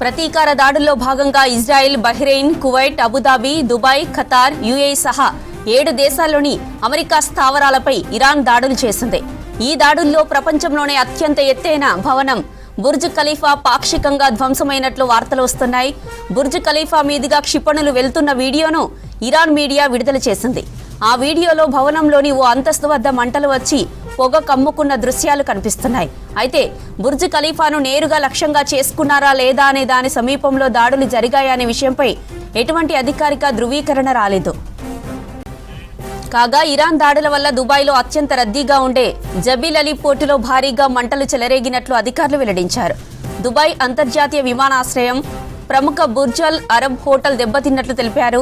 ప్రతీకార దాడుల్లో భాగంగా Israel, Bahrain, Kuwait, Abu Dhabi, Dubai, Qatar, UAE సహా 7 దేశాల్లోని అమెరికా స్థావరాలపై ఇరాన్ దాడులు చేసింది. ఈ దాడుల్లో ప్రపంచంలోనే అత్యంత ఎత్తైన భవనం బుర్జ్ ఖలీఫా పాక్షికంగా ధ్వంసమైనట్లు వార్తలు వస్తున్నాయి. బుర్జ్ ఖలీఫా మీదుగా క్షిపణులు వెళ్తున్న వీడియోను ఇరాన్ మీడియా విడుదల చేసింది. ఆ వీడియోలో భవనంలోని ఓ అంతస్తు వద్ద మంటలు వచ్చి పొగ కమ్ముకున్న దృశ్యాలు కనిపిస్తున్నాయి. అయితే బుర్జ్ ఖలీఫాను నేరుగా లక్ష్యంగా చేసుకున్నారా లేదా అనే దాని సమీపంలో దాడులు జరిగాయనే విషయంపై ఎటువంటి అధికారిక ధృవీకరణ రాలేదు. కాగా ఇరాన్ దాడుల వల్ల దుబాయ్లో అత్యంత రద్దీగా ఉండే జబీల్ అలీ పోర్టులో భారీగా మంటలు చెలరేగినట్లు అధికారులు వెల్లడించారు. దుబాయ్ అంతర్జాతీయ విమానాశ్రయం, ప్రముఖ బుర్జ్ అల్ అరబ్ హోటల్ దెబ్బతిన్నట్లు తెలిపారు.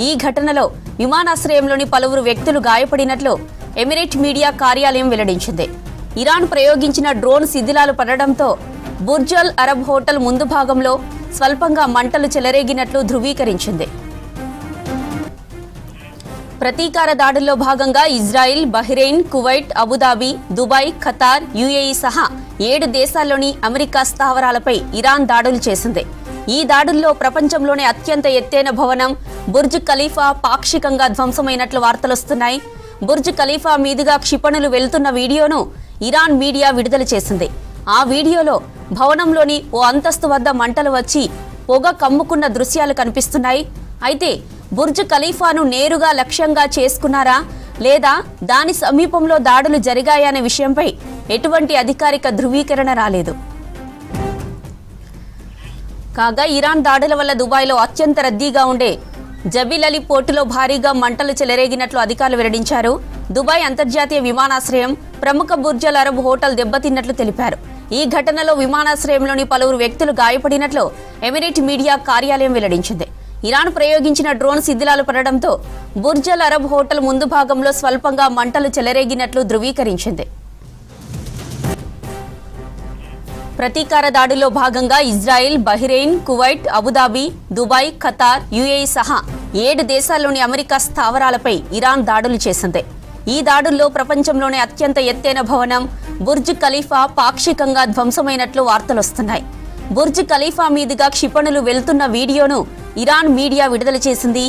ఈ ఘటనలో విమానాశ్రయంలోని పలువురు వ్యక్తులు గాయపడినట్లు ఎమిరేట్ మీడియా కార్యాలయం వెల్లడించింది. ఇరాన్ ప్రయోగించిన డ్రోన్ శిథిలాలు పడడంతో బుర్జ్ అల్ అరబ్ హోటల్ ముందు భాగంలో స్వల్పంగా మంటలు చెలరేగినట్లు ధృవీకరించింది. ప్రతీకార దాడుల్లో భాగంగా Israel, Bahrain, Kuwait, Abu Dhabi, Dubai, Qatar, UAE సహా 7 దేశాల్లోని అమెరికా స్థావరాలపై ఇరాన్ దాడులు చేసింది. ఈ దాడుల్లో ప్రపంచంలోనే అత్యంత ఎత్తైన భవనం బుర్జ్ ఖలీఫా పాక్షికంగా ధ్వంసమైనట్లు వార్తలొస్తున్నాయి. బుర్జ్ ఖలీఫా మీదుగా క్షిపణులు వెళ్తున్న వీడియోను ఇరాన్ మీడియా విడుదల చేసింది. ఆ వీడియోలో భవనంలోని ఓ అంతస్తు వద్ద మంటలు వచ్చి పొగ కమ్ముకున్న దృశ్యాలు కనిపిస్తున్నాయి. అయితే బుర్జ్ ఖలీఫాను నేరుగా లక్ష్యంగా చేసుకున్నారా లేదా దాని సమీపంలో దాడులు జరిగాయనే విషయంపై ఎటువంటి అధికారిక ధృవీకరణ రాలేదు. కాగా ఇరాన్ దాడుల వల్ల దుబాయ్లో అత్యంత రద్దీగా ఉండే జబీల్ అలీ పోర్టులో భారీగా మంటలు చెలరేగినట్లు అధికారులు వెల్లడించారు. దుబాయ్ అంతర్జాతీయ విమానాశ్రయం, ప్రముఖ బుర్జ్ అల్ అరబ్ హోటల్ దెబ్బతిన్నట్లు తెలిపారు. ఈ ఘటనలో విమానాశ్రయంలోని పలువురు వ్యక్తులు గాయపడినట్లు ఎమిరేట్ మీడియా కార్యాలయం వెల్లడించింది. ఇరాన్ ప్రయోగించిన డ్రోన్ శిథిలాలు పడడంతో బుర్జ్ అల్ అరబ్ హోటల్ ముందు భాగంలో స్వల్పంగా మంటలు చెలరేగినట్లు ధృవీకరించింది. ప్రతీకార దాడుల్లో భాగంగా Israel, Bahrain, Kuwait, Abu Dhabi, Dubai, Qatar, UAE సహా 7 దేశాల్లోని అమెరికా స్థావరాలపై ఇరాన్ దాడులు చేసింది. ఈ దాడుల్లో ప్రపంచంలోనే అత్యంత ఎత్తైన భవనం బుర్జ్ ఖలీఫా పాక్షికంగా ధ్వంసమైనట్లు వార్తలొస్తున్నాయి. బుర్జ్ ఖలీఫా మీదుగా క్షిపణులు వెళ్తున్న వీడియోను ఇరాన్ మీడియా విడుదల చేసింది.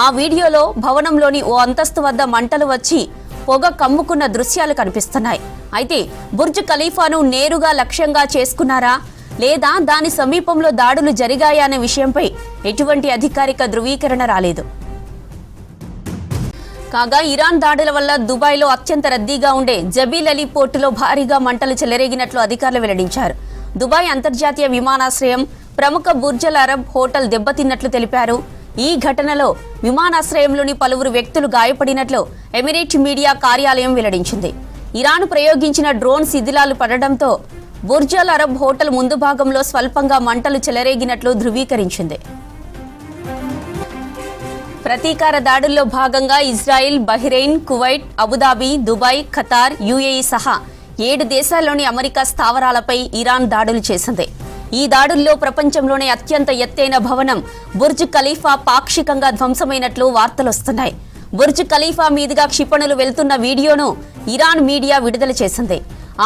ఆ వీడియోలో భవనంలోని ఓ అంతస్తు వద్ద మంటలు వచ్చి పొగ కమ్ముకున్న దృశ్యాలు కనిపిస్తున్నాయి. అయితే బుర్జ్ ఖలీఫాను నేరుగా లక్ష్యంగా చేసుకున్నారా లేదా దాని సమీపంలో దాడులు జరిగాయా అనే విషయంపై ఎటువంటి అధికారిక ధృవీకరణ రాలేదు. కాగా ఇరాన్ దాడుల వల్ల దుబాయ్లో అత్యంత రద్దీగా ఉండే జబీల్ అలీ పోర్టులో భారీగా మంటలు చెలరేగినట్లు అధికారులు వెల్లడించారు. దుబాయ్ అంతర్జాతీయ విమానాశ్రయం, ప్రముఖ బుర్జ్ అల్ అరబ్ హోటల్ దెబ్బతిన్నట్లు తెలిపారు. ఈ ఘటనలో విమానాశ్రయంలోని పలువురు వ్యక్తులు గాయపడినట్లు ఎమిరేట్ మీడియా కార్యాలయం వెల్లడించింది. ఇరాన్ ప్రయోగించిన డ్రోన్ శిథిలాలు పడడంతో బుర్జ్ అల్ అరబ్ హోటల్ ముందు భాగంలో స్వల్పంగా మంటలు చెలరేగినట్లు ధృవీకరించింది. ప్రతీకార దాడుల్లో భాగంగా Israel, Bahrain, Kuwait, Abu Dhabi, Dubai, Qatar, UAE సహా 7 దేశాల్లోని అమెరికా స్థావరాలపై ఇరాన్ దాడులు చేసింది. ఈ దాడుల్లో ప్రపంచంలోనే అత్యంత ఎత్తైన భవనం బుర్జ్ ఖలీఫా పాక్షికంగా ధ్వంసమైనట్లు వార్తలొస్తున్నాయి. బుర్జ్ ఖలీఫా మీదుగా క్షిపణులు వెళ్తున్న వీడియోను ఇరాన్ మీడియా విడుదల చేసింది.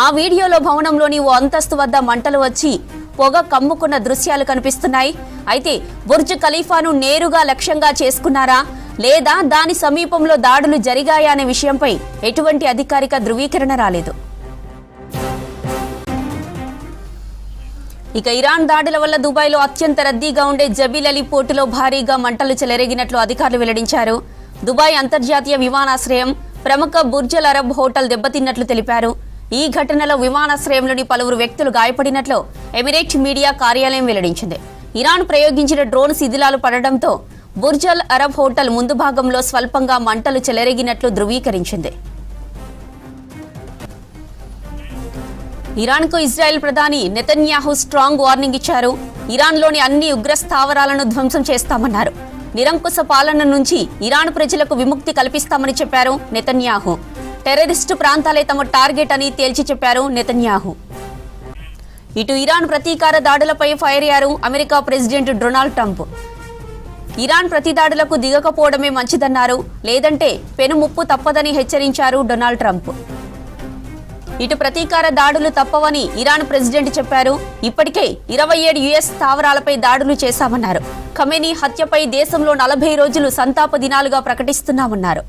ఆ వీడియోలో భవనంలోని ఓ అంతస్తు వద్ద మంటలు వచ్చి పొగ కమ్ముకున్న దృశ్యాలు కనిపిస్తున్నాయి. అయితే బుర్జ్ ఖలీఫాను నేరుగా లక్ష్యంగా చేసుకున్నారా లేదా దాని సమీపంలో దాడులు జరిగాయా అనే విషయంపై ఎటువంటి అధికారిక ధృవీకరణ రాలేదు. ఇక ఇరాన్ దాడుల వల్ల దుబాయ్లో అత్యంత రద్దీగా ఉండే జబీల్ అలీ పోర్టులో భారీగా మంటలు చెలరేగినట్లు అధికారులు వెల్లడించారు. దుబాయ్ అంతర్జాతీయ విమానాశ్రయం, ప్రముఖ బుర్జ్ అల్ అరబ్ హోటల్ దెబ్బతిన్నట్లు తెలిపారు. ఈ ఘటనలో విమానాశ్రయంలోని పలువురు వ్యక్తులు గాయపడినట్లు ఎమిరేట్ మీడియా కార్యాలయం వెల్లడించింది. ఇరాన్ ప్రయోగించిన డ్రోన్ శిథిలాలు పడడంతో బుర్జ్ అల్ అరబ్ హోటల్ ముందు భాగంలో స్వల్పంగా మంటలు చెలరేగినట్లు ధృవీకరించింది. ఇరాన్కు ఇజ్రాయెల్ ప్రధాని నెతన్యాహు స్ట్రాంగ్ వార్నింగ్ ఇచ్చారు. ఇరాన్లోని అన్ని ఉగ్ర స్థావరాలను ధ్వంసం చేస్తామన్నారు. నిరంకుశ పాలన నుంచి ఇరాన్ ప్రజలకు విముక్తి కల్పిస్తామని చెప్పారు నెతన్యాహు. టెర్రరిస్టు ప్రాంతాలే తమ టార్గెట్ అని తేల్చి చెప్పారు నెతన్యాహు. ఇటు ఇరాన్ ప్రతీకార దాడులపై ఫైర్ అయ్యారు America president Donald Trump. Iran ప్రతిదాడులకు దిగకపోవడమే మంచిదన్నారు. లేదంటే పెను ముప్పు తప్పదని హెచ్చరించారు డొనాల్డ్ ట్రంప్. ఇటు ప్రతీకార దాడులు తప్పవని ఇరాన్ ప్రెసిడెంట్ చెప్పారు. ఇప్పటికే 27 యుఎస్ స్థావరాలపై దాడులు చేశామన్నారు. ఖమేనీ హత్యపై దేశంలో 40 రోజులు సంతాప దినాలుగా ప్రకటిస్తున్నామన్నారు.